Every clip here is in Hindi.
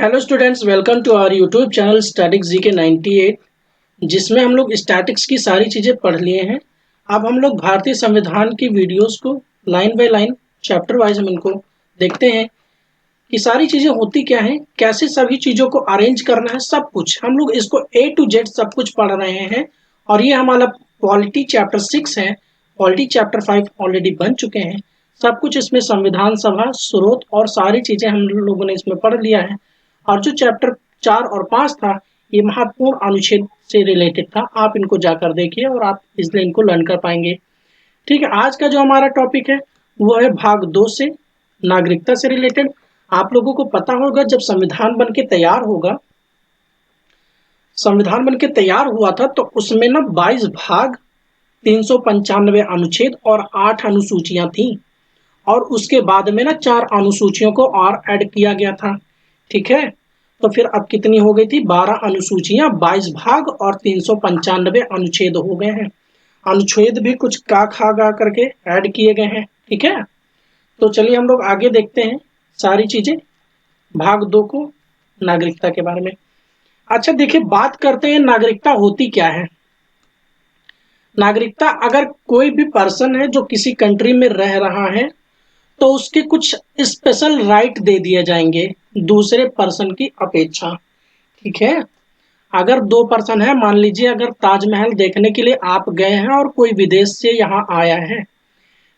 Hello students, welcome to our YouTube channel statics GK 98, जिसमें हम लोग स्टैटिक्स की सारी चीज़ें पढ़ लिए हैं। अब हम लोग भारतीय संविधान की वीडियोस को line by line, chapter wise हम इनको देखते हैं कि सारी चीज़ें होती क्या हैं, कैसे सभी चीज़ों को अरेंज करना है। सब कुछ हम लोग इसको ए टू जेड सब कुछ पढ़ रहे हैं। और ये हमारा पॉलिटी चैप्टर 6 है। पॉलिटी चैप्टर 5 ऑलरेडी बन चुके हैं। सब कुछ इसमें संविधान सभा, स्रोत और सारी चीज़ें हम लोगों ने इसमें पढ़ लिया है। और जो चैप्टर 4 और 5 था, ये महत्वपूर्ण अनुच्छेद से रिलेटेड था। आप इनको जाकर देखिए और आप इसलिए इनको लर्न कर पाएंगे। ठीक है, आज का जो हमारा टॉपिक है वो है भाग 2 से, नागरिकता से रिलेटेड। आप लोगों को पता होगा, जब संविधान बन के तैयार हुआ था तो उसमें ना 22 भाग, 395 अनुच्छेद और 8 अनुसूचियां थी। और उसके बाद में ना 4 अनुसूचियों को और ऐड किया गया था। ठीक है, तो फिर अब कितनी हो गई थी? 12 अनुसूचियां, 22 भाग और 395 अनुच्छेद हो गए हैं। अनुच्छेद भी कुछ का खा गा करके ऐड किए गए हैं। ठीक है, तो चलिए हम लोग आगे देखते हैं सारी चीजें, भाग 2 को, नागरिकता के बारे में। अच्छा देखिए, बात करते हैं नागरिकता होती क्या है। नागरिकता, अगर कोई भी पर्सन है जो किसी कंट्री में रह रहा है तो उसके कुछ स्पेशल राइट दे दिए जाएंगे दूसरे पर्सन की अपेक्षा। ठीक है, अगर 2 पर्सन है, मान लीजिए अगर ताजमहल देखने के लिए आप गए हैं और कोई विदेश से यहाँ आया है।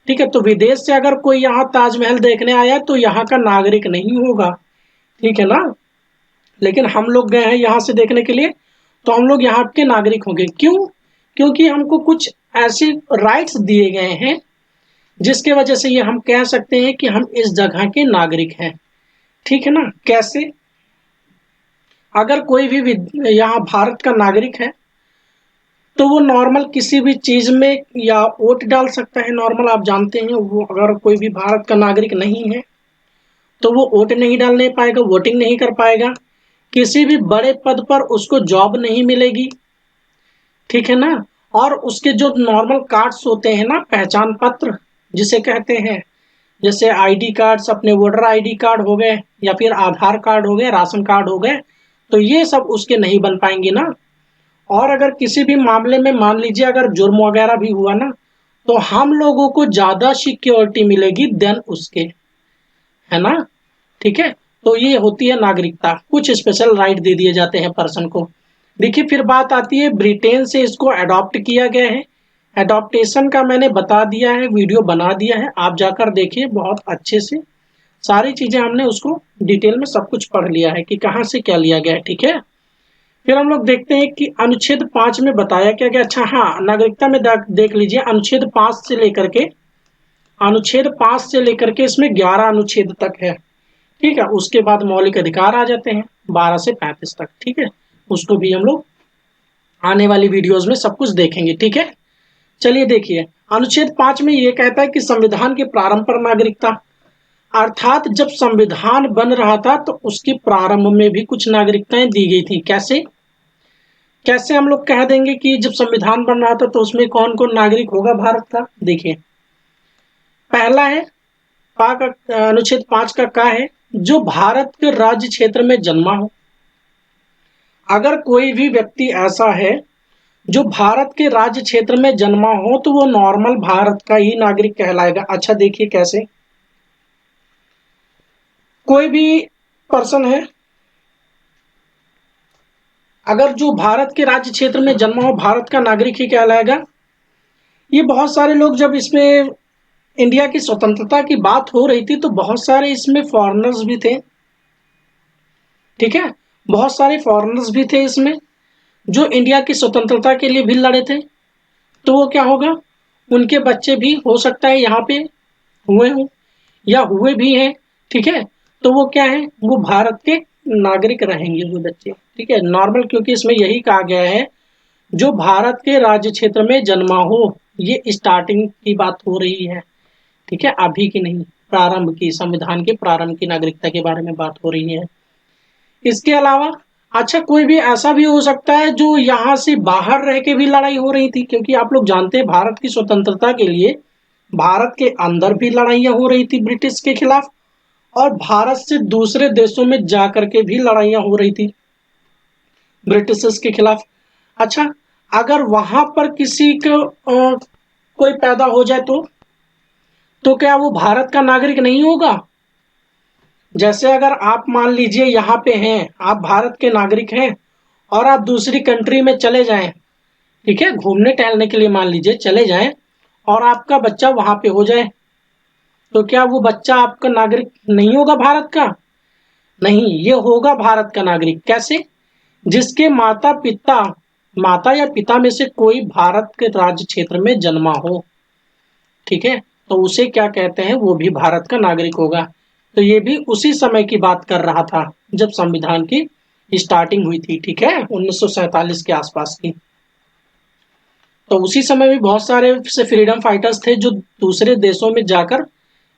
ठीक है, तो विदेश से अगर कोई यहाँ ताजमहल देखने आया है तो यहाँ का नागरिक नहीं होगा। ठीक है ना, लेकिन हम लोग गए हैं यहाँ से देखने के लिए तो हम लोग यहाँ के नागरिक होंगे। क्यों? क्योंकि हमको कुछ ऐसे राइट्स दिए गए हैं जिसके वजह से ये हम कह सकते हैं कि हम इस जगह के नागरिक हैं। ठीक है ना, कैसे? अगर कोई भी यहाँ भारत का नागरिक है तो वो नॉर्मल किसी भी चीज में या वोट डाल सकता है। नॉर्मल आप जानते हैं, वो अगर कोई भी भारत का नागरिक नहीं है तो वो वोट नहीं डालने पाएगा, वोटिंग नहीं कर पाएगा। किसी भी बड़े पद पर उसको जॉब नहीं मिलेगी। ठीक है ना, और उसके जो नॉर्मल कार्ड्स होते हैं ना, पहचान पत्र जिसे कहते हैं, जैसे आईडी कार्ड्स, अपने वोटर आईडी कार्ड हो गए या फिर आधार कार्ड हो गए, राशन कार्ड हो गए, तो ये सब उसके नहीं बन पाएंगे ना। और अगर किसी भी मामले में मान लीजिए अगर जुर्म वगैरह भी हुआ ना, तो हम लोगों को ज्यादा सिक्योरिटी मिलेगी देन उसके, है ना। ठीक है, तो ये होती है नागरिकता, कुछ स्पेशल राइट दे दिए जाते हैं पर्सन को। देखिए, फिर बात आती है, ब्रिटेन से इसको अडॉप्ट किया गया है। एडॉप्टेशन का मैंने बता दिया है, वीडियो बना दिया है, आप जाकर देखिए बहुत अच्छे से। सारी चीजें हमने उसको डिटेल में सब कुछ पढ़ लिया है कि कहाँ से क्या लिया गया है। ठीक है, फिर हम लोग देखते हैं कि अनुच्छेद 5 में बताया क्या गया। अच्छा हाँ, नागरिकता में देख लीजिए, अनुच्छेद 5 से लेकर के इसमें 11 अनुच्छेद तक है। ठीक है, उसके बाद मौलिक अधिकार आ जाते हैं 12 से 35 तक। ठीक है, उसको भी हम लोग आने वाली वीडियोस में सब कुछ देखेंगे। ठीक है, चलिए देखिए, अनुच्छेद 5 में ये कहता है कि संविधान के प्रारंभ पर नागरिकता, अर्थात जब संविधान बन रहा था तो उसके प्रारंभ में भी कुछ नागरिकताएं दी गई थी। कैसे कैसे हम लोग कह देंगे कि जब संविधान बन रहा था तो उसमें कौन कौन नागरिक होगा भारत का? देखिए, पहला है अनुच्छेद 5 का क्या है, जो भारत के राज्य क्षेत्र में जन्मा हो। अगर कोई भी व्यक्ति ऐसा है जो भारत के राज्य क्षेत्र में जन्मा हो तो वो नॉर्मल भारत का ही नागरिक कहलाएगा। अच्छा देखिए कैसे, कोई भी पर्सन है अगर जो भारत के राज्य क्षेत्र में जन्मा हो, भारत का नागरिक ही कहलाएगा। ये बहुत सारे लोग, जब इसमें इंडिया की स्वतंत्रता की बात हो रही थी तो बहुत सारे इसमें फॉरेनर्स भी थे। ठीक है, बहुत सारे फॉरेनर्स भी थे इसमें जो इंडिया की स्वतंत्रता के लिए भी लड़े थे। तो वो क्या होगा, उनके बच्चे भी हो सकता है यहाँ पे हुए हों या हुए भी हैं। ठीक है, तो वो क्या है, वो भारत के नागरिक रहेंगे वो बच्चे। ठीक है, नॉर्मल, क्योंकि इसमें यही कहा गया है जो भारत के राज्य क्षेत्र में जन्मा हो। ये स्टार्टिंग की बात हो रही है। ठीक है, अभी की नहीं, प्रारंभ की, संविधान के प्रारंभ की नागरिकता के बारे में बात हो रही है। इसके अलावा अच्छा, कोई भी ऐसा भी हो सकता है जो यहाँ से बाहर रह के भी लड़ाई हो रही थी, क्योंकि आप लोग जानते हैं भारत की स्वतंत्रता के लिए भारत के अंदर भी लड़ाइयाँ हो रही थी ब्रिटिश के खिलाफ, और भारत से दूसरे देशों में जाकर के भी लड़ाइयाँ हो रही थी ब्रिटिशर्स के खिलाफ। अच्छा, अगर वहां पर किसी को कोई पैदा हो जाए तो क्या वो भारत का नागरिक नहीं होगा? जैसे अगर आप मान लीजिए यहाँ पे हैं, आप भारत के नागरिक हैं और आप दूसरी कंट्री में चले जाएं, ठीक है, घूमने टहलने के लिए मान लीजिए चले जाएं और आपका बच्चा वहां पे हो जाए, तो क्या वो बच्चा आपका नागरिक नहीं होगा भारत का? नहीं, ये होगा भारत का नागरिक। कैसे? जिसके माता या पिता में से कोई भारत के राज्य क्षेत्र में जन्मा हो, ठीक है, तो उसे क्या कहते हैं, वो भी भारत का नागरिक होगा। तो ये भी उसी समय की बात कर रहा था जब संविधान की स्टार्टिंग हुई थी, ठीक है, 1947 के आसपास की। तो उसी समय भी बहुत सारे से फ्रीडम फाइटर्स थे जो दूसरे देशों में जाकर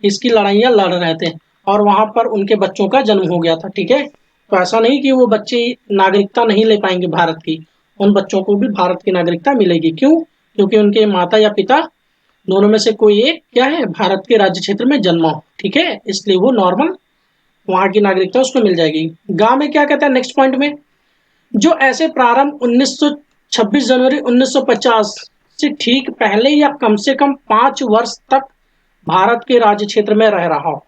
इसकी लड़ाइयाँ लड़ रहे थे और वहां पर उनके बच्चों का जन्म हो गया था, ठीक है। तो ऐसा नहीं कि वो बच्चे नागरिकता नहीं ले पाएंगे भारत की, उन बच्चों को भी भारत की नागरिकता मिलेगी। क्यों? क्योंकि उनके माता या पिता दोनों में से कोई एक क्या है, भारत के राज्य क्षेत्र में जन्मा हो, ठीक है, इसलिए वो नॉर्मल वहां की नागरिकता उसको मिल जाएगी। गांव में क्या कहता है नेक्स्ट पॉइंट में, जो ऐसे प्रारंभ 26 जनवरी 1950 से ठीक पहले या कम से कम 5 वर्ष तक भारत के राज्य क्षेत्र में रह रहा हो।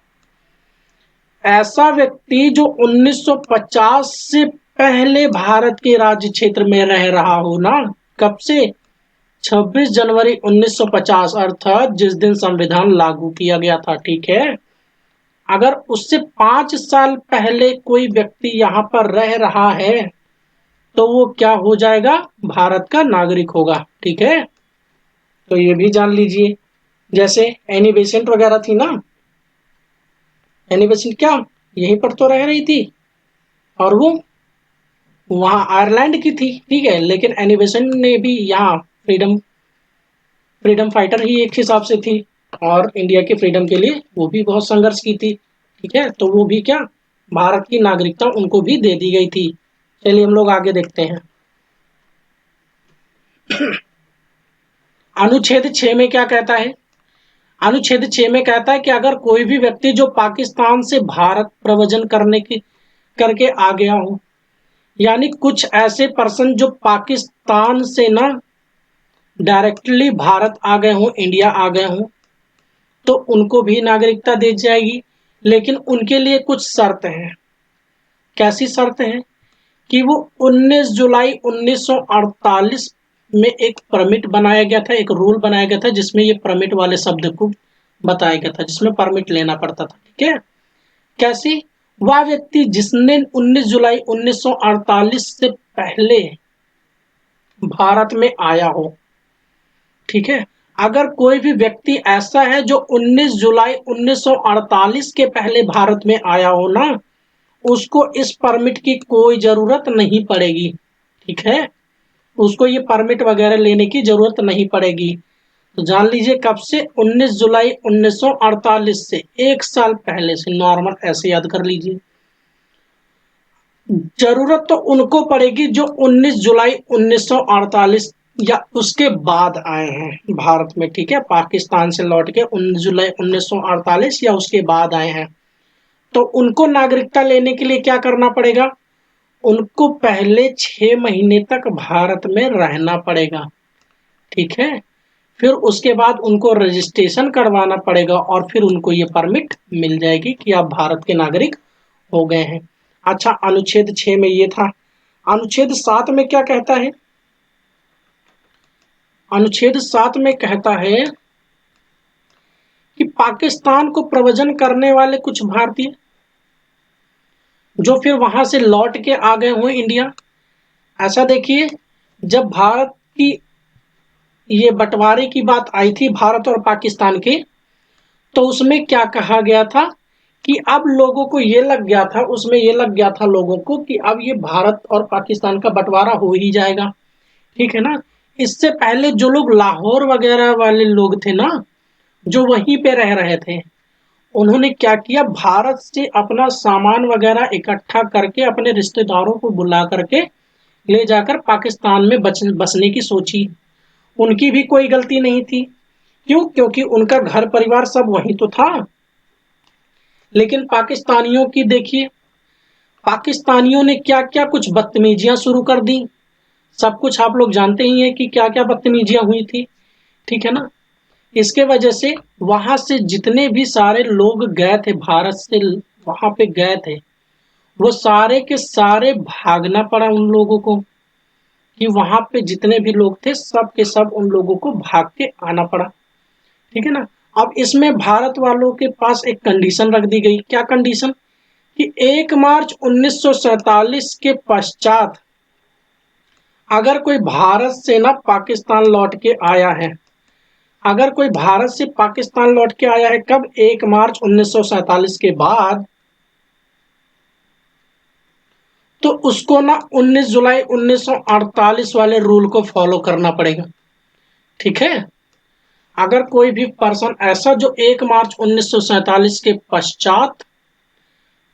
ऐसा व्यक्ति जो 1950 से पहले भारत के राज्य क्षेत्र में रह रहा हो ना, कब से? 26 जनवरी 1950 अर्थात जिस दिन संविधान लागू किया गया था, ठीक है। अगर उससे 5 साल पहले कोई व्यक्ति यहाँ पर रह रहा है तो वो क्या हो जाएगा, भारत का नागरिक होगा, ठीक है। तो ये भी जान लीजिए। जैसे एनी बेसेंट वगैरह थी ना, एनी बेसेंट क्या यहीं पर तो रह रही थी और वो वहां आयरलैंड की थी, ठीक है, लेकिन एनी बेसेंट ने भी यहाँ फ्रीडम फ्रीडम फाइटर ही एक हिसाब से थी और इंडिया के फ्रीडम के लिए वो भी बहुत संघर्ष की थी, ठीक है। तो वो भी क्या, भारत की नागरिकता उनको भी दे दी गई थी। चलिए हम लोग आगे देखते हैं। अनुच्छेद 6 में क्या कहता है? अनुच्छेद 6 में कहता है कि अगर कोई भी व्यक्ति जो पाकिस्तान से भारत प्रव्रजन करके आ गया हो, यानी कुछ ऐसे पर्सन जो पाकिस्तान से ना डायरेक्टली भारत आ गए हों, इंडिया आ गए हों, तो उनको भी नागरिकता दी जाएगी, लेकिन उनके लिए कुछ शर्त है। कैसी शर्त है? कि वो 19 जुलाई 1948 में एक परमिट बनाया गया था, एक रूल बनाया गया था जिसमें ये परमिट वाले शब्द को बताया गया था, जिसमें परमिट लेना पड़ता था, ठीक है। कैसी? वह व्यक्ति जिसने 19 जुलाई 1948 से पहले भारत में आया हो, ठीक है। अगर कोई भी व्यक्ति ऐसा है जो 19 जुलाई 1948 के पहले भारत में आया हो ना, उसको इस परमिट की कोई जरूरत नहीं पड़ेगी, ठीक है, उसको ये परमिट वगैरह लेने की जरूरत नहीं पड़ेगी। तो जान लीजिए कब से, 19 जुलाई 1948 से 1 साल पहले से, नॉर्मल ऐसे याद कर लीजिए। जरूरत तो उनको पड़ेगी जो 19 जुलाई 1948 या उसके बाद आए हैं भारत में, ठीक है, पाकिस्तान से लौट के 19 जुलाई 1948 या उसके बाद आए हैं। तो उनको नागरिकता लेने के लिए क्या करना पड़ेगा? उनको पहले 6 महीने तक भारत में रहना पड़ेगा, ठीक है। फिर उसके बाद उनको रजिस्ट्रेशन करवाना पड़ेगा और फिर उनको ये परमिट मिल जाएगी कि आप भारत के नागरिक हो गए हैं। अच्छा, अनुच्छेद 6 में ये था। अनुच्छेद 7 में क्या कहता है? अनुच्छेद 7 में कहता है कि पाकिस्तान को प्रव्रजन करने वाले कुछ भारतीय जो फिर वहां से लौट के आ गए हुए इंडिया। ऐसा देखिए, जब भारत की ये बंटवारे की बात आई थी भारत और पाकिस्तान के, तो उसमें क्या कहा गया था कि अब लोगों को ये लग गया था, उसमें ये लग गया था लोगों को कि अब ये भारत और पाकिस्तान का बंटवारा हो ही जाएगा, ठीक है ना। इससे पहले जो लोग लाहौर वगैरह वाले लोग थे ना, जो वहीं पे रह रहे थे, उन्होंने क्या किया, भारत से अपना सामान वगैरह इकट्ठा करके अपने रिश्तेदारों को बुला करके ले जाकर पाकिस्तान में बसने की सोची। उनकी भी कोई गलती नहीं थी। क्यों? क्योंकि उनका घर परिवार सब वहीं तो था। लेकिन पाकिस्तानियों की देखिए, पाकिस्तानियों ने क्या क्या कुछ बदतमीजियां शुरू कर दी। सब कुछ आप लोग जानते ही हैं कि क्या क्या बदतमीजियां हुई थी, ठीक है ना। इसके वजह से वहां से जितने भी सारे लोग गए थे, भारत से वहां पे गए थे, वो सारे के सारे भागना पड़ा उन लोगों को, कि वहां पे जितने भी लोग थे सब के सब उन लोगों को भाग के आना पड़ा, ठीक है ना। अब इसमें भारत वालों के पास एक कंडीशन रख दी गई। क्या कंडीशन? कि 1 मार्च 1947 के पश्चात अगर कोई भारत से ना पाकिस्तान लौट के आया है, अगर कोई भारत से पाकिस्तान लौट के आया है कब? 1 मार्च 1947 के बाद, तो उसको ना 19 जुलाई 1948 वाले रूल को फॉलो करना पड़ेगा, ठीक है। अगर कोई भी पर्सन ऐसा जो 1 मार्च 1947 के पश्चात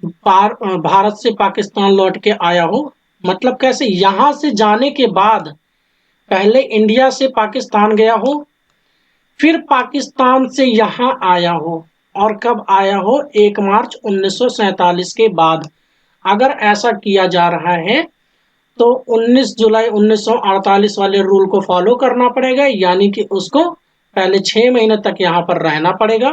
भारत से पाकिस्तान लौट के आया हो, मतलब कैसे? यहां से जाने के बाद पहले इंडिया से पाकिस्तान गया हो, फिर पाकिस्तान से यहां आया हो, और कब आया हो? 1 मार्च 1947 के बाद। अगर ऐसा किया जा रहा है तो 19 जुलाई 1948 वाले रूल को फॉलो करना पड़ेगा, यानी कि उसको पहले 6 महीने तक यहाँ पर रहना पड़ेगा,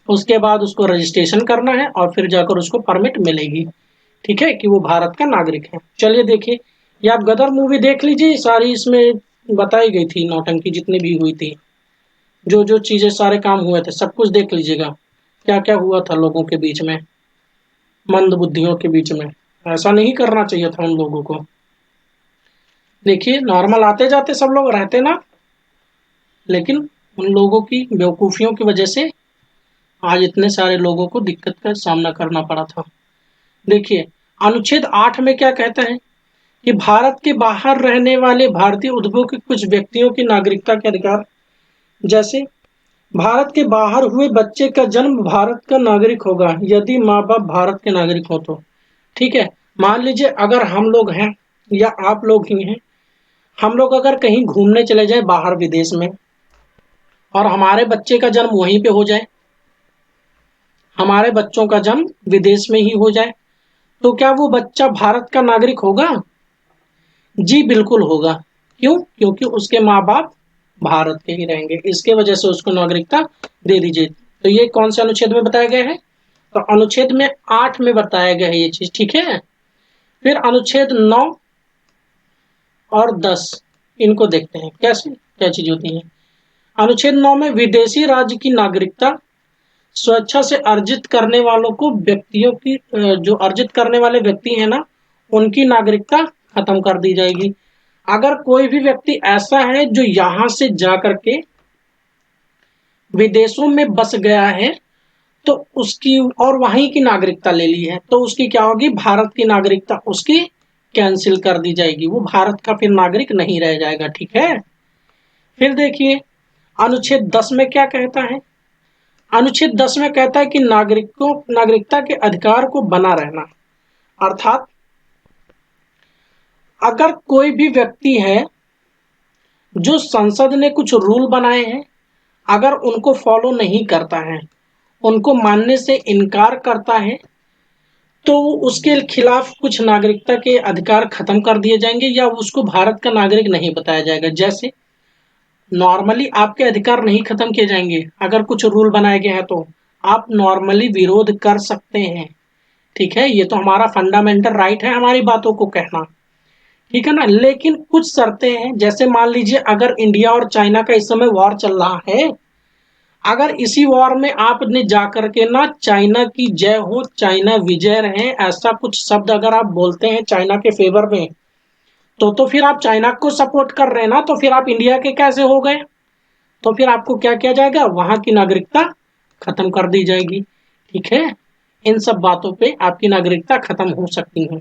उसके बाद उसको रजिस्ट्रेशन करना है और फिर जाकर उसको परमिट मिलेगी, ठीक है, कि वो भारत का नागरिक है। चलिए देखिए, ये आप गदर मूवी देख लीजिए, सारी इसमें बताई गई थी नौटंकी जितनी भी हुई थी, जो जो चीजें सारे काम हुए थे सब कुछ देख लीजिएगा, क्या क्या हुआ था लोगों के बीच में, मंद बुद्धियों के बीच में। ऐसा नहीं करना चाहिए था उन लोगों को। देखिए नॉर्मल आते जाते सब लोग रहते ना, लेकिन उन लोगों की बेवकूफियों की वजह से आज इतने सारे लोगों को दिक्कत का सामना करना पड़ा था। देखिए अनुच्छेद 8 में क्या कहता है कि भारत के बाहर रहने वाले भारतीय उद्भव के कुछ व्यक्तियों की नागरिकता के अधिकार, जैसे भारत के बाहर हुए बच्चे का जन्म भारत का नागरिक होगा यदि माँ बाप भारत के नागरिक हो तो, ठीक है। मान लीजिए अगर हम लोग हैं या आप लोग ही हैं, हम लोग अगर कहीं घूमने चले जाए बाहर विदेश में और हमारे बच्चे का जन्म वहीं पे हो जाए, हमारे बच्चों का जन्म विदेश में ही हो जाए, तो क्या वो बच्चा भारत का नागरिक होगा? जी बिल्कुल होगा। क्यों? क्योंकि उसके माँ बाप भारत के ही रहेंगे, इसके वजह से उसको नागरिकता दे दीजिए। तो ये कौन से अनुच्छेद में बताया गया है? तो अनुच्छेद में 8 में बताया गया है ये चीज, ठीक है। फिर अनुच्छेद 9 और 10 इनको देखते हैं कैसे क्या चीज होती है। अनुच्छेद 9 में विदेशी राज्य की नागरिकता स्वेच्छा से अर्जित करने वालों को, व्यक्तियों की जो अर्जित करने वाले व्यक्ति हैं ना, उनकी नागरिकता खत्म कर दी जाएगी। अगर कोई भी व्यक्ति ऐसा है जो यहां से जाकर के विदेशों में बस गया है तो उसकी और वहीं की नागरिकता ले ली है, तो उसकी क्या होगी? भारत की नागरिकता उसकी कैंसिल कर दी जाएगी, वो भारत का फिर नागरिक नहीं रह जाएगा, ठीक है। फिर देखिए अनुच्छेद 10 में क्या कहता है। अनुच्छेद 10 में कहता है कि नागरिकता के अधिकार को बना रहना, अर्थात अगर कोई भी व्यक्ति है जो संसद ने कुछ रूल बनाए हैं, अगर उनको फॉलो नहीं करता है, उनको मानने से इनकार करता है, तो उसके खिलाफ कुछ नागरिकता के अधिकार खत्म कर दिए जाएंगे या उसको भारत का नागरिक नहीं बताया जाएगा। जैसे नॉर्मली आपके अधिकार नहीं खत्म किए जाएंगे, अगर कुछ रूल बनाए गए हैं तो आप नॉर्मली विरोध कर सकते हैं, ठीक है, ये तो हमारा फंडामेंटल राइट है हमारी बातों को कहना, ठीक है ना। लेकिन कुछ शर्तें हैं, जैसे मान लीजिए अगर इंडिया और चाइना का इस समय वॉर चल रहा है, अगर इसी वॉर में आपने जाकर के ना चाइना की जय हो, चाइना विजय रहे, ऐसा कुछ शब्द अगर आप बोलते हैं चाइना के फेवर में, तो फिर आप चाइना को सपोर्ट कर रहे हैं ना, तो फिर आप इंडिया के कैसे हो गए? तो फिर आपको क्या किया जाएगा? वहां की नागरिकता खत्म कर दी जाएगी, ठीक है। इन सब बातों पे आपकी नागरिकता खत्म हो सकती है।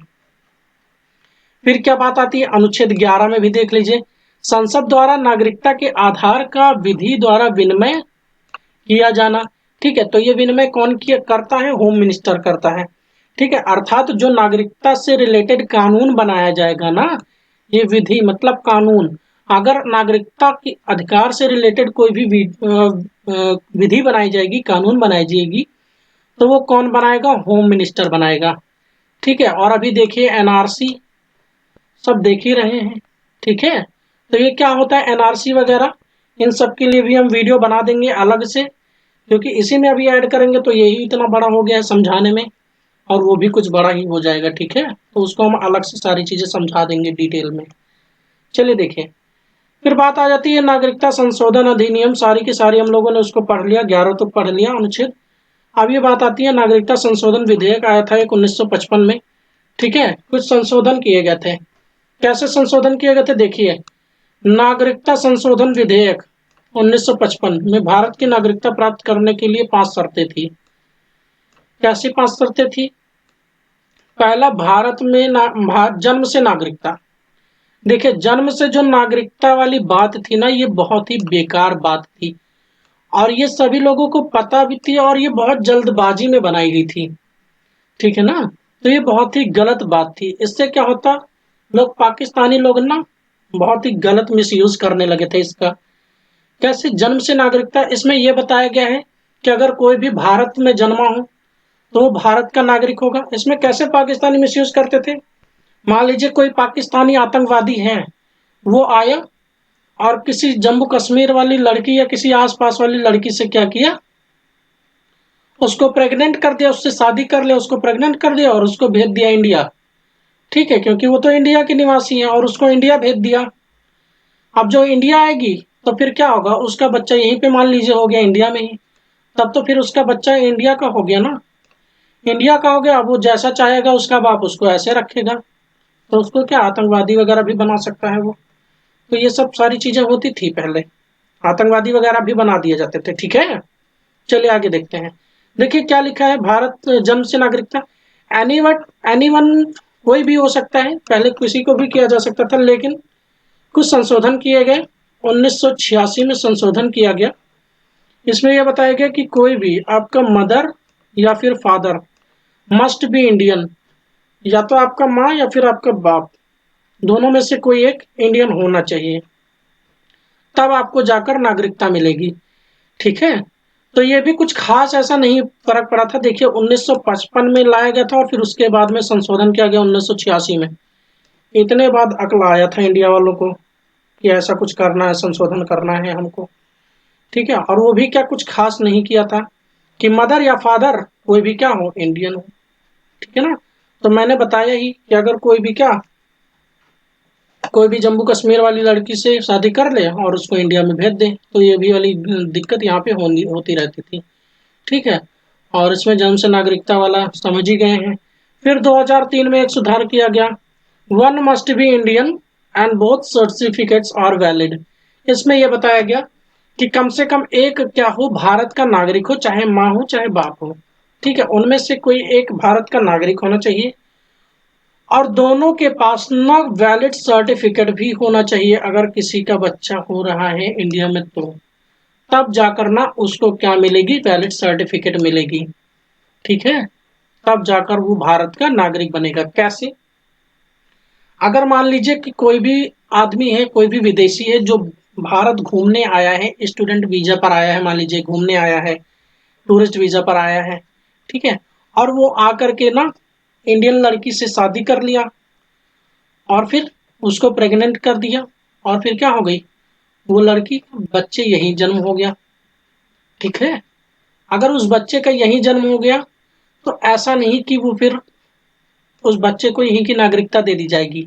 फिर क्या बात आती है अनुच्छेद 11 में भी देख लीजिए, संसद द्वारा नागरिकता के आधार का विधि द्वारा विनिमय किया जाना, ठीक है। तो ये विनिमय कौन किया करता है? होम मिनिस्टर करता है, ठीक है। अर्थात जो नागरिकता से रिलेटेड कानून बनाया जाएगा ना, ये विधि मतलब कानून, अगर नागरिकता के अधिकार से रिलेटेड कोई भी विधि बनाई जाएगी, कानून बनाई जाएगी, तो वो कौन बनाएगा? होम मिनिस्टर बनाएगा। ठीक है, और अभी देखिए एनआरसी सब देख ही रहे हैं। ठीक है, तो ये क्या होता है एनआरसी वगैरह, इन सब के लिए भी हम वीडियो बना देंगे अलग से, क्योंकि इसी में अभी ऐड करेंगे तो यही इतना बड़ा हो गया है समझाने में, और वो भी कुछ बड़ा ही हो जाएगा। ठीक है, तो उसको हम अलग से सारी चीजें समझा देंगे डिटेल में। चलिए देखिए, फिर बात आ जाती है नागरिकता संशोधन अधिनियम। सारी की सारी हम लोगों ने उसको पढ़ लिया, 11 तो पढ़ लिया अनुच्छेद। अब ये बात आती है नागरिकता संशोधन विधेयक आया था एक 1955 में। ठीक है, कुछ संशोधन किए गए थे। कैसे संशोधन किए गए थे देखिए, नागरिकता संशोधन विधेयक 1955 में भारत की नागरिकता प्राप्त करने के लिए 5 शर्तें थी। कैसी 5 शर्तें थी? पहला, भारत में जन्म से नागरिकता। देखिए, जन्म से जो नागरिकता वाली बात थी ना, ये बहुत ही बेकार बात थी, और ये सभी लोगों को पता भी थी, और ये बहुत जल्दबाजी में बनाई गई थी। ठीक है ना, तो ये बहुत ही गलत बात थी। इससे क्या होता, लोग पाकिस्तानी लोग ना बहुत ही गलत मिसयूज करने लगे थे इसका। कैसे जन्म से नागरिकता? इसमें यह बताया गया है कि अगर कोई भी भारत में जन्मा हो तो वो भारत का नागरिक होगा। इसमें कैसे पाकिस्तानी मिसयूज करते थे? मान लीजिए कोई पाकिस्तानी आतंकवादी है, वो आया और किसी जम्मू कश्मीर वाली लड़की या किसी आसपास वाली लड़की से क्या किया, उसको प्रेग्नेंट कर दिया, उससे शादी कर लिया, उसको प्रेग्नेंट कर दिया और उसको भेज दिया इंडिया। ठीक है, क्योंकि वो तो इंडिया के निवासी हैं, और उसको इंडिया भेज दिया। अब जो इंडिया आएगी तो फिर क्या होगा, उसका बच्चा यहीं पे मान लीजिए हो गया इंडिया में ही, तब तो फिर उसका बच्चा इंडिया का हो गया ना, इंडिया का हो गया। अब वो जैसा चाहेगा उसका बाप उसको ऐसे रखेगा, तो उसको क्या आतंकवादी वगैरह भी बना सकता है वो। तो ये सब सारी चीजें होती थी पहले, आतंकवादी वगैरह भी बना दिए जाते थे। ठीक है, चलिए आगे देखते हैं। देखिए क्या लिखा है, भारत जन्म से नागरिकता, एनीवन कोई भी हो सकता है, पहले किसी को भी किया जा सकता था, लेकिन कुछ संशोधन किए गए। 1986 में संशोधन किया गया। इसमें यह बताया गया कि कोई भी आपका मदर या फिर फादर मस्ट बी इंडियन, या तो आपका माँ या फिर आपका बाप, दोनों में से कोई एक इंडियन होना चाहिए, तब आपको जाकर नागरिकता मिलेगी। ठीक है, तो ये भी कुछ खास ऐसा नहीं फर्क पड़ा था। देखिए 1955 में लाया गया था और फिर उसके बाद में संशोधन किया गया 1986 में। इतने बाद अकल आया था इंडिया वालों को कि ऐसा कुछ करना है, संशोधन करना है हमको। ठीक है, और वो भी क्या कुछ खास नहीं किया था कि मदर या फादर कोई भी क्या हो, इंडियन हो। ठीक है ना, तो मैंने बताया ही कि अगर कोई भी क्या, कोई भी जम्मू कश्मीर वाली लड़की से शादी कर ले और उसको इंडिया में भेज दे, तो ये भी वाली दिक्कत यहाँ पे होती रहती थी। ठीक है, और इसमें जन्म से नागरिकता वाला समझ ही गए हैं। फिर 2003 में एक सुधार किया गया, one must be Indian and both certificates are valid. इसमें यह बताया गया कि कम से कम एक क्या हो, भारत का नागरिक हो, चाहे माँ हो चाहे बाप हो। ठीक है, उनमें से कोई एक भारत का नागरिक होना चाहिए, और दोनों के पास ना वैलिड सर्टिफिकेट भी होना चाहिए। अगर किसी का बच्चा हो रहा है इंडिया में तो तब जाकर ना उसको क्या मिलेगी, वैलिड सर्टिफिकेट मिलेगी। ठीक है, तब जाकर वो भारत का नागरिक बनेगा। कैसे? अगर मान लीजिए कि कोई भी आदमी है, कोई भी विदेशी है जो भारत घूमने आया है, स्टूडेंट वीजा पर आया है, मान लीजिए घूमने आया है, टूरिस्ट वीजा पर आया है। ठीक है, और वो आकर के ना इंडियन लड़की से शादी कर लिया और फिर उसको प्रेग्नेंट कर दिया, और फिर क्या हो गई, वो लड़की बच्चे यहीं जन्म हो गया। ठीक है, अगर उस बच्चे का यहीं जन्म हो गया तो ऐसा नहीं कि वो फिर उस बच्चे को यहीं की नागरिकता दे दी जाएगी,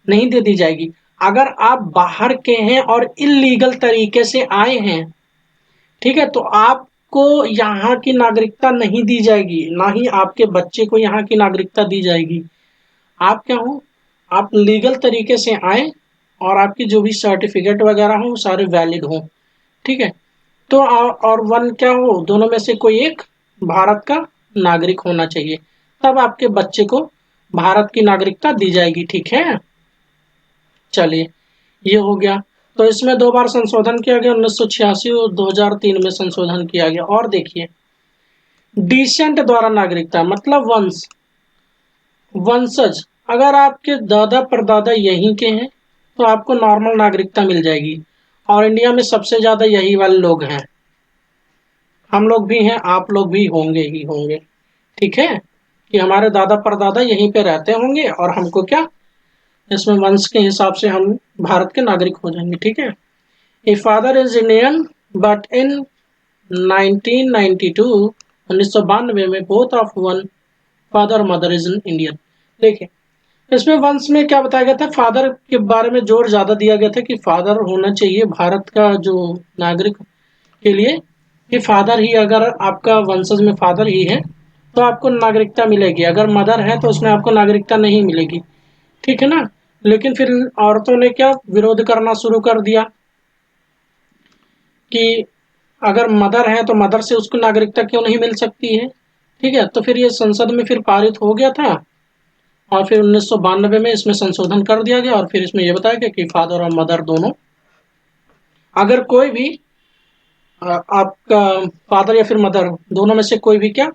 नहीं दे दी जाएगी। अगर आप बाहर के हैं और इलीगल तरीके से आए हैं, ठीक है, तो आपको यहाँ की नागरिकता नहीं दी जाएगी, ना ही आपके बच्चे को यहाँ की नागरिकता दी जाएगी। आप क्या हो, आप लीगल तरीके से आए और आपकी जो भी सर्टिफिकेट वगैरह हो सारे वैलिड हो। ठीक है, तो और वन क्या हो, दोनों में से कोई एक भारत का नागरिक होना चाहिए, तब आपके बच्चे को भारत की नागरिकता दी जाएगी। ठीक है, चलिए ये हो गया। तो इसमें 2 बार संशोधन किया गया, 1986 और 2003 में संशोधन किया गया। और देखिए, डिसेंट द्वारा नागरिकता मतलब वंश, वंशज, अगर आपके दादा परदादा यहीं के हैं तो आपको नॉर्मल नागरिकता मिल जाएगी, और इंडिया में सबसे ज्यादा यही वाले लोग हैं। हम लोग भी हैं, आप लोग भी होंगे ही होंगे। ठीक है, कि हमारे दादा परदादा यहीं पे रहते होंगे और हमको क्या, इसमें वंश के हिसाब से हम भारत के नागरिक हो जाएंगे। ठीक है। A father is Indian but in 1992 1992 में both of one father mother is in Indian. देखिए, इसमें वंश में क्या बताया गया था, फादर के बारे में जोर ज्यादा दिया गया था कि फादर होना चाहिए भारत का जो नागरिक के लिए, कि फादर ही, अगर आपका वंशज में फादर ही है तो आपको नागरिकता मिलेगी, अगर मदर है तो उसमें आपको नागरिकता नहीं मिलेगी। ठीक है ना। लेकिन फिर औरतों ने क्या विरोध करना शुरू कर दिया कि अगर मदर है तो मदर से उसको नागरिकता क्यों नहीं मिल सकती है। ठीक है, तो फिर ये संसद में फिर पारित हो गया था और फिर 1992 में इसमें संशोधन कर दिया गया और फिर इसमें यह बताया गया कि फादर और मदर दोनों, अगर कोई भी आपका फादर या फिर मदर दोनों में से कोई भी क्या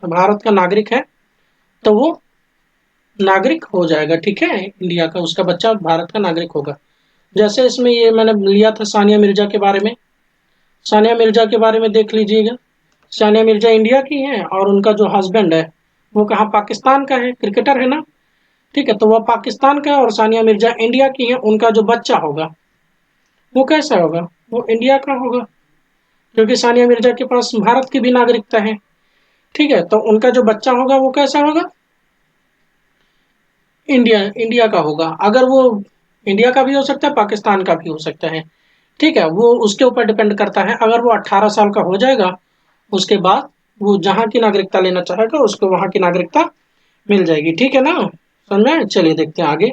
भारत का नागरिक है तो वो नागरिक हो जाएगा। ठीक है, इंडिया का, उसका बच्चा भारत का नागरिक होगा। जैसे इसमें ये मैंने लिया था सानिया मिर्जा के बारे में। सानिया मिर्जा के बारे में देख लीजिएगा। सानिया मिर्जा इंडिया की हैं और उनका जो हस्बैंड है वो कहाँ, पाकिस्तान का है, क्रिकेटर है ना। ठीक है, तो वह पाकिस्तान का है और सानिया मिर्जा इंडिया की है। उनका जो बच्चा होगा वो कैसा होगा, वो इंडिया का होगा, क्योंकि सानिया मिर्जा के पास भारत की भी नागरिकता है। ठीक है, तो उनका जो बच्चा होगा वो कैसा होगा, इंडिया इंडिया का होगा। अगर वो इंडिया का भी हो सकता है, पाकिस्तान का भी हो सकता है। ठीक है, वो उसके ऊपर डिपेंड करता है। अगर वो 18 साल का हो जाएगा उसके बाद वो जहाँ की नागरिकता लेना चाहेगा उसको वहाँ की नागरिकता मिल जाएगी। ठीक है ना, समझ में। चलिए देखते हैं आगे।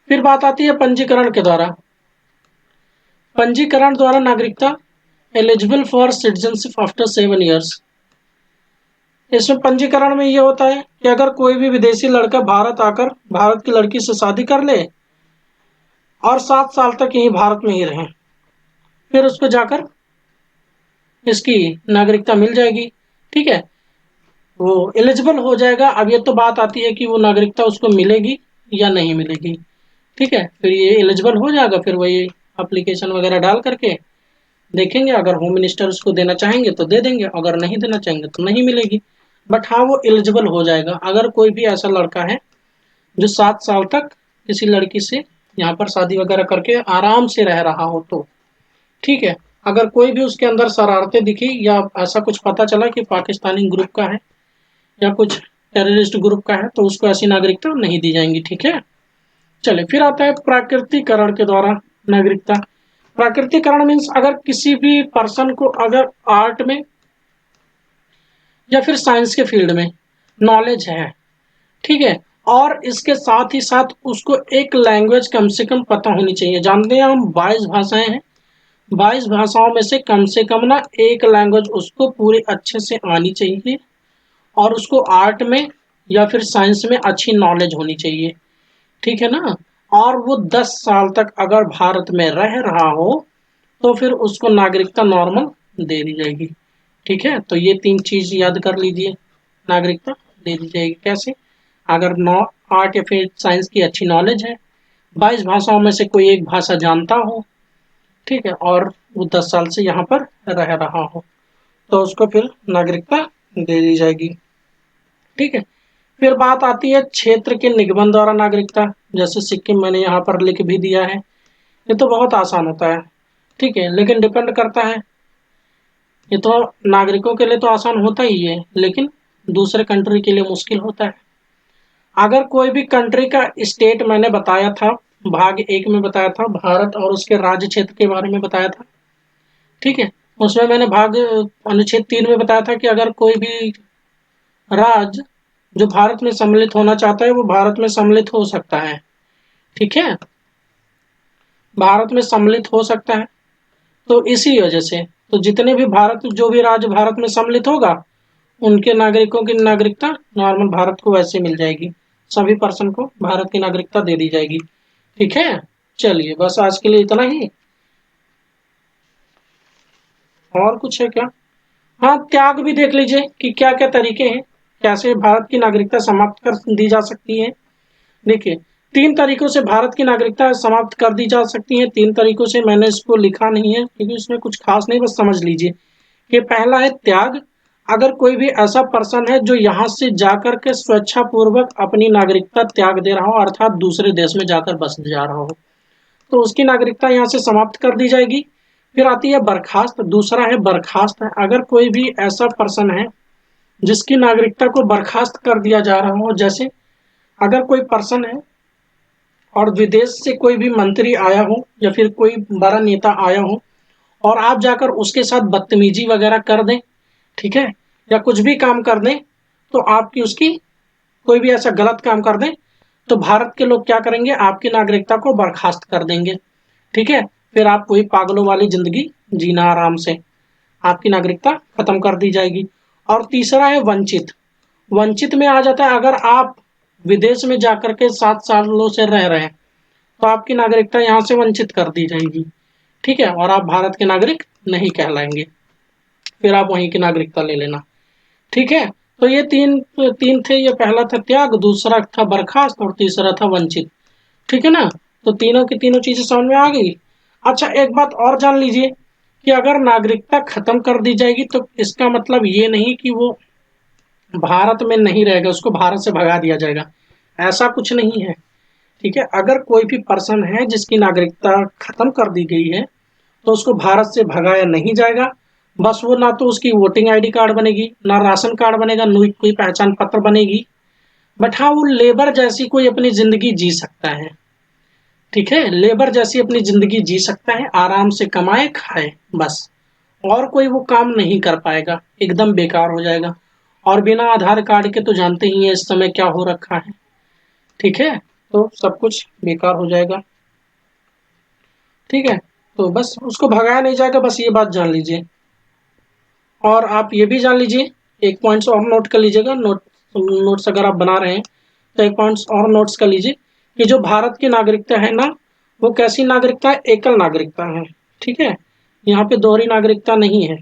फिर बात आती है पंजीकरण के द्वारा। पंजीकरण द्वारा नागरिकता, eligible for citizenship after 7 years. इसमें पंजीकरण में ये होता है कि अगर कोई भी विदेशी लड़का भारत आकर भारत की लड़की से शादी कर ले और 7 साल तक यही भारत में ही रहे, फिर उसको जाकर इसकी नागरिकता मिल जाएगी। ठीक है, वो एलिजिबल हो जाएगा। अब ये तो बात आती है कि वो नागरिकता उसको मिलेगी या नहीं मिलेगी। ठीक है, फिर ये एलिजिबल हो जाएगा, फिर वही एप्लीकेशन वगैरह डाल करके देखेंगे, अगर होम मिनिस्टर उसको देना चाहेंगे तो दे देंगे, अगर नहीं देना चाहेंगे तो नहीं मिलेगी। बट हाँ, वो एलिजिबल हो जाएगा अगर कोई भी ऐसा लड़का है जो 7 साल तक किसी लड़की से यहाँ पर शादी वगैरह करके आराम से रह रहा हो तो। ठीक है, अगर कोई भी उसके अंदर शरारतें दिखी या ऐसा कुछ पता चला कि पाकिस्तानी ग्रुप का है या कुछ टेररिस्ट ग्रुप का है तो उसको ऐसी नागरिकता नहीं दी जाएंगी। ठीक है। चले, फिर आता है प्राकृतिकरण के द्वारा नागरिकता। प्राकृतिकरण मीन्स अगर किसी भी पर्सन को अगर आर्ट में या फिर साइंस के फील्ड में नॉलेज है, ठीक है, और इसके साथ ही साथ उसको एक लैंग्वेज कम से कम पता होनी चाहिए। जानते हैं हम 22 भाषाएं हैं, 22 भाषाओं में से कम ना एक लैंग्वेज उसको पूरी अच्छे से आनी चाहिए और उसको आर्ट में या फिर साइंस में अच्छी नॉलेज होनी चाहिए। ठीक है ना। और वो 10 साल तक अगर भारत में रह रहा हो तो फिर उसको नागरिकता नॉर्मल दे दी जाएगी। ठीक है, तो ये 3 चीज याद कर लीजिए। नागरिकता दे दी जाएगी कैसे, अगर आर्ट या फिर साइंस की अच्छी नॉलेज है, 22 भाषाओं में से कोई एक भाषा जानता हो, ठीक है, और वो 10 साल से यहाँ पर रह रहा हो तो उसको फिर नागरिकता दे दी जाएगी। ठीक है, फिर बात आती है क्षेत्र के निगमन द्वारा नागरिकता। जैसे सिक्किम मैंने यहाँ पर लिख भी दिया है, ये तो बहुत आसान होता है। ठीक है, लेकिन डिपेंड करता है, ये तो नागरिकों के लिए तो आसान होता ही है लेकिन दूसरे कंट्री के लिए मुश्किल होता है। अगर कोई भी कंट्री का स्टेट, मैंने बताया था भाग 1 में बताया था भारत और उसके राज्य क्षेत्र के बारे में बताया था। ठीक है, उसमें मैंने भाग अनुच्छेद 3 में बताया था कि अगर कोई भी राज्य जो भारत में सम्मिलित होना चाहता है वो भारत में सम्मिलित हो सकता है। ठीक है, भारत में सम्मिलित हो सकता है। तो इसी वजह से तो जितने भी भारत, जो भी राज्य भारत में सम्मिलित होगा उनके नागरिकों की नागरिकता नॉर्मल भारत को वैसे मिल जाएगी, सभी पर्सन को भारत की नागरिकता दे दी जाएगी। ठीक है, चलिए बस आज के लिए इतना ही। और कुछ है क्या? हाँ, त्याग भी देख लीजिए कि क्या-क्या तरीके हैं, कैसे भारत की नागरिकता समाप्त कर दी जा सकती है। देखिए, 3 तरीकों से भारत की नागरिकता समाप्त कर दी जा सकती है। 3 तरीकों से, मैंने इसको लिखा नहीं है क्योंकि इसमें कुछ खास नहीं, बस समझ लीजिए। ये पहला है त्याग। अगर कोई भी ऐसा पर्सन है जो यहाँ से जाकर के स्वेच्छापूर्वक अपनी नागरिकता त्याग दे रहा हो, अर्थात दूसरे देश में जाकर बस जा रहा हो, तो उसकी नागरिकता यहाँ से समाप्त कर दी जाएगी। फिर आती है बर्खास्त। दूसरा है बर्खास्त। अगर कोई भी ऐसा पर्सन है जिसकी नागरिकता को बर्खास्त कर दिया जा रहा हो, जैसे अगर कोई पर्सन है और विदेश से कोई भी मंत्री आया हो या फिर कोई बड़ा नेता आया हो और आप जाकर उसके साथ बदतमीजी वगैरह कर दें, ठीक है, या कुछ भी काम कर दें, तो आपकी उसकी कोई भी ऐसा गलत काम कर दें, तो भारत के लोग क्या करेंगे, आपकी नागरिकता को बर्खास्त कर देंगे। ठीक है, फिर आप वही पागलों वाली जिंदगी जीना आराम से, आपकी नागरिकता खत्म कर दी जाएगी। और तीसरा है वंचित। वंचित में आ जाता है, अगर आप विदेश में जाकर के 7 सालों से रह रहे हैं तो आपकी नागरिकता यहाँ से वंचित कर दी जाएगी। ठीक है, और आप भारत के नागरिक नहीं कहलाएंगे, फिर आप वहीं की नागरिकता ले लेना। ठीक है, तो ये तीन तीन थे। ये पहला था त्याग, दूसरा था बर्खास्त और तीसरा था वंचित। ठीक है ना, तो तीनों की तीनों चीजें समझ में आ गई। अच्छा, एक बात और जान लीजिए कि अगर नागरिकता खत्म कर दी जाएगी तो इसका मतलब ये नहीं कि वो भारत में नहीं रहेगा, उसको भारत से भगा दिया जाएगा, ऐसा कुछ नहीं है। ठीक है, अगर कोई भी पर्सन है जिसकी नागरिकता खत्म कर दी गई है तो उसको भारत से भगाया नहीं जाएगा। बस वो ना तो उसकी वोटिंग आईडी कार्ड बनेगी, ना राशन कार्ड बनेगा, ना कोई पहचान पत्र बनेगी, बट हाँ वो लेबर जैसी कोई अपनी जिंदगी जी सकता है। ठीक है, लेबर जैसी अपनी जिंदगी जी सकता है, आराम से कमाए खाए बस, और कोई वो काम नहीं कर पाएगा, एकदम बेकार हो जाएगा। और बिना आधार कार्ड के तो जानते ही हैं इस समय क्या हो रखा है। ठीक है, तो सब कुछ बेकार हो जाएगा। ठीक है, तो बस उसको भगाया नहीं जाएगा, बस ये बात जान लीजिए। और आप ये भी जान लीजिए, एक पॉइंट्स और नोट कर लीजिएगा, नोट्स अगर आप बना रहे हैं तो एक पॉइंट्स और नोट्स कर लीजिए कि जो भारत की नागरिकता है ना, वो कैसी नागरिकता है, एकल नागरिकता है। ठीक है, यहाँ पे दोहरी नागरिकता नहीं है।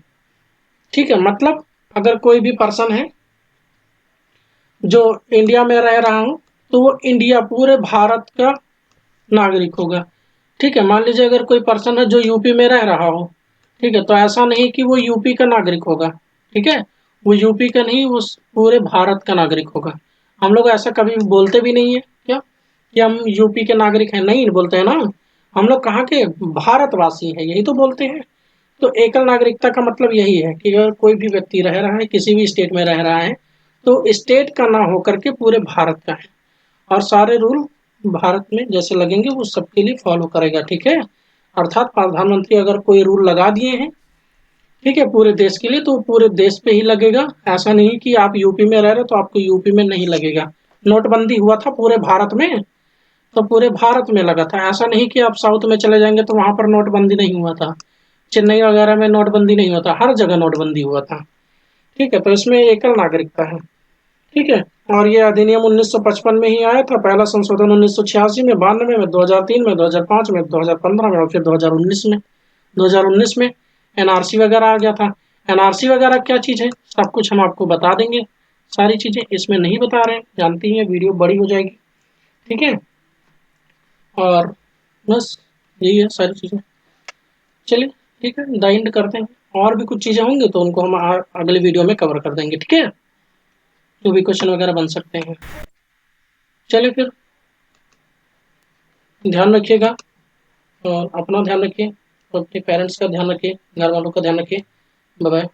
ठीक है, मतलब अगर कोई भी पर्सन है जो इंडिया में रह रहा हो तो वो इंडिया पूरे भारत का नागरिक होगा। ठीक है, मान लीजिए अगर कोई पर्सन है जो यूपी में रह रहा हो, ठीक है, तो ऐसा नहीं कि वो यूपी का नागरिक होगा। ठीक है, वो यूपी का नहीं, वो पूरे भारत का नागरिक होगा। हम लोग ऐसा कभी बोलते भी नहीं है क्या कि हम यूपी के नागरिक हैं, नहीं बोलते हैं ना। हम लोग कहाँ के भारतवासी हैं, यही तो बोलते हैं। तो एकल नागरिकता का मतलब यही है कि अगर कोई भी व्यक्ति रह रहा है, किसी भी स्टेट में रह रहा है, तो स्टेट का ना होकर के पूरे भारत का है, और सारे रूल भारत में जैसे लगेंगे वो सबके लिए फॉलो करेगा। ठीक है, अर्थात प्रधानमंत्री अगर कोई रूल लगा दिए हैं, ठीक है, पूरे देश के लिए, तो पूरे देश पे ही लगेगा। ऐसा नहीं कि आप यूपी में रह रहे हो तो आपको यूपी में नहीं लगेगा। नोटबंदी हुआ था पूरे भारत में, तो पूरे भारत में लगा था। ऐसा नहीं कि आप साउथ में चले जाएंगे तो वहां पर नोटबंदी नहीं हुआ था, चेन्नई वगैरह में नोटबंदी नहीं हुआ था, हर जगह नोटबंदी हुआ था। ठीक है, तो इसमें एकल नागरिकता है। ठीक है, और ये अधिनियम 1955 में ही आया था, पहला संशोधन 1986 में, 92 में, 2003 में, 2005 में, 2015 में और फिर 2019 में। 2019 में एनआरसी वगैरह आ गया था। एनआरसी वगैरह क्या चीज़ है, सब कुछ हम आपको बता देंगे। सारी चीज़ें इसमें नहीं बता रहे हैं, जानती हैं वीडियो बड़ी हो जाएगी। ठीक है, और बस यही है सारी चीज़ें। चलिए, ठीक है, द एंड करते हैं। और भी कुछ चीज़ें होंगी तो उनको हम अगले वीडियो में कवर कर देंगे। ठीक है, जो भी क्वेश्चन वगैरह बन सकते हैं। चलिए फिर, ध्यान रखिएगा और अपना ध्यान रखिए, और अपने पेरेंट्स का ध्यान रखिए, घर वालों का ध्यान रखिए। Bye bye.